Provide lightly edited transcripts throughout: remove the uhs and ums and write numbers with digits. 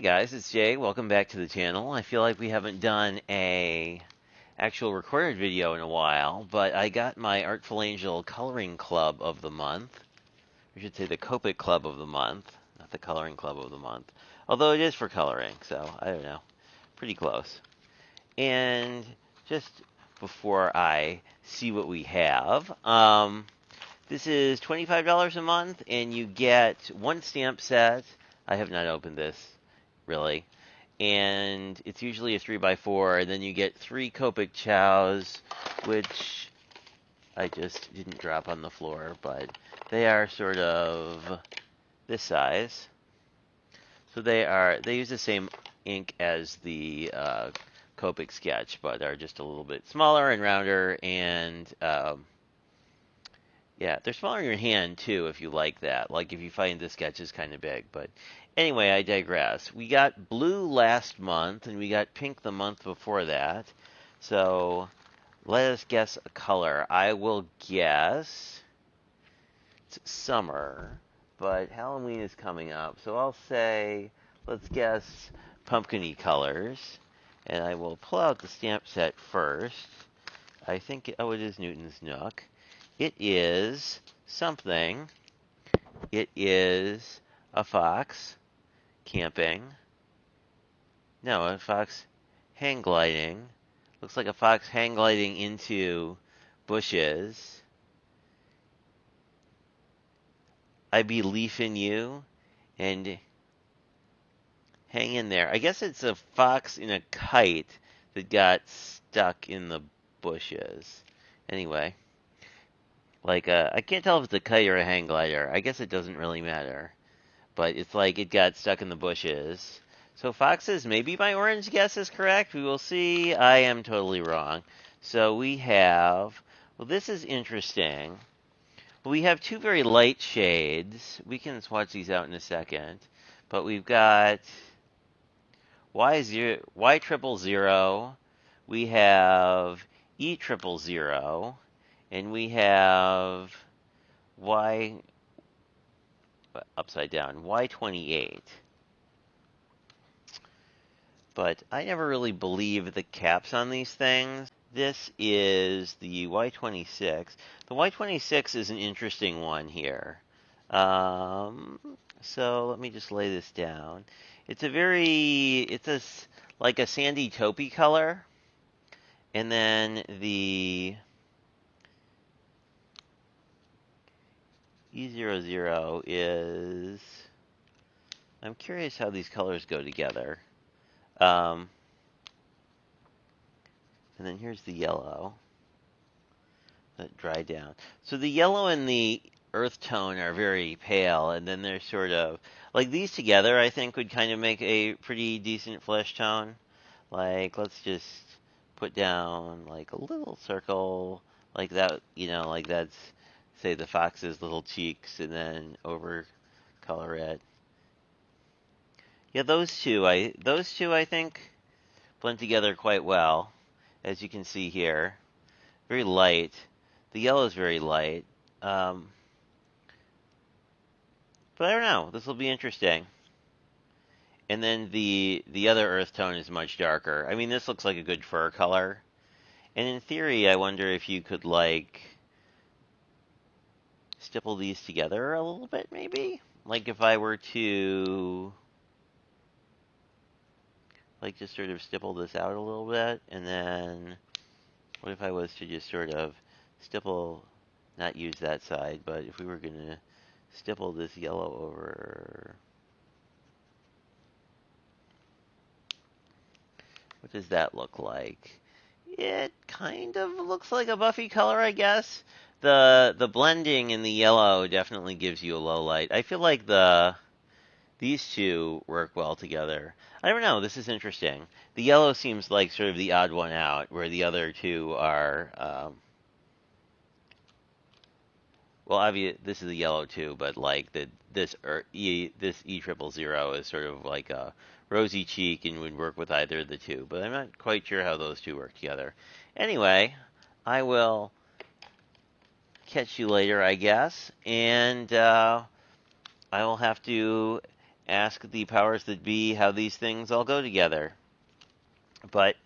guys, it's Jay. Welcome back to the channel. I feel like we haven't done a actual recorded video in a while, but I got my Artful Angel Coloring Club of the month. I should say the Copic Club of the month, not the Coloring Club of the month. Although it is for coloring, so I don't know. Pretty close. And just before I see what we have, this is $25 a month, and you get one stamp set. I have not opened this, really. And it's usually a 3x4, and then you get 3 Copic chows, which I just didn't drop on the floor, but they are sort of this size. So they use the same ink as the Copic sketch, but are just a little bit smaller and rounder, and yeah, they're smaller in your hand, too, if you like that. Like, if you find the sketch is kind of big. But anyway, I digress. We got blue last month, and we got pink the month before that. So, let us guess a color. I will guess it's summer, but Halloween is coming up. So I'll say, let's guess pumpkin-y colors. And I will pull out the stamp set first. I think, oh, it is Newton's Nook. It is something. It is a fox camping. No, a fox hang gliding. Looks like a fox hang gliding into bushes. I believe in you. And hang in there. I guess it's a fox in a kite that got stuck in the bushes. Anyway. Like, I can't tell if it's a kite or a hang glider. I guess it doesn't really matter. But it's like it got stuck in the bushes. So foxes, maybe my orange guess is correct. We will see. I am totally wrong. So we have, well, this is interesting. We have 2 very light shades. We can swatch these out in a second. But we've got Y000. We have E000. And we have upside down, Y28. But I never really believe the caps on these things. This is the Y26. The Y26 is an interesting one here. So let me just lay this down. It's like a sandy taupey color. And then the E00 is, I'm curious how these colors go together. And then here's the yellow that dried down. So the yellow and the earth tone are very pale, and then they're sort of, like these together I think would kind of make a pretty decent flesh tone. Like, let's just put down like a little circle like that, like that's, say, the fox's little cheeks, and then over-color it. Yeah, those two I think blend together quite well, as you can see here. Very light. The yellow is very light. But I don't know. This will be interesting. And then the other earth tone is much darker. I mean, this looks like a good fur color. And in theory, I wonder if you could, like, stipple these together a little bit, maybe? Like if I were to, like, just sort of stipple this out a little bit, and then what if I was to just sort of stipple, not use that side, but if we were going to stipple this yellow over, what does that look like? It kind of looks like a buffy color, I guess. The blending in the yellow definitely gives you a low light. I feel like these two work well together. I don't know. This is interesting. The yellow seems like sort of the odd one out, where the other two are. Well, obviously this is a yellow too, but like this E000 is sort of like a rosy cheek and would work with either of the two. But I'm not quite sure how those two work together. Anyway, I will catch you later, I guess, and I will have to ask the powers that be how these things all go together. But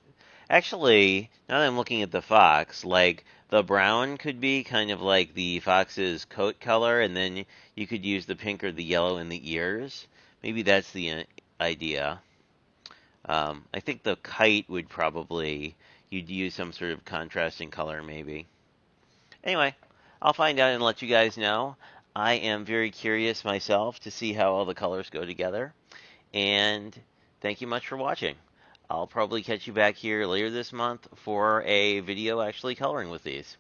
actually, now that I'm looking at the fox, like the brown could be kind of like the fox's coat color, and then you could use the pink or the yellow in the ears. Maybe that's the idea. I think the kite would probably, you'd use some sort of contrasting color maybe. Anyway, I'll find out and let you guys know. I am very curious myself to see how all the colors go together. And thank you much for watching. I'll probably catch you back here later this month for a video actually coloring with these.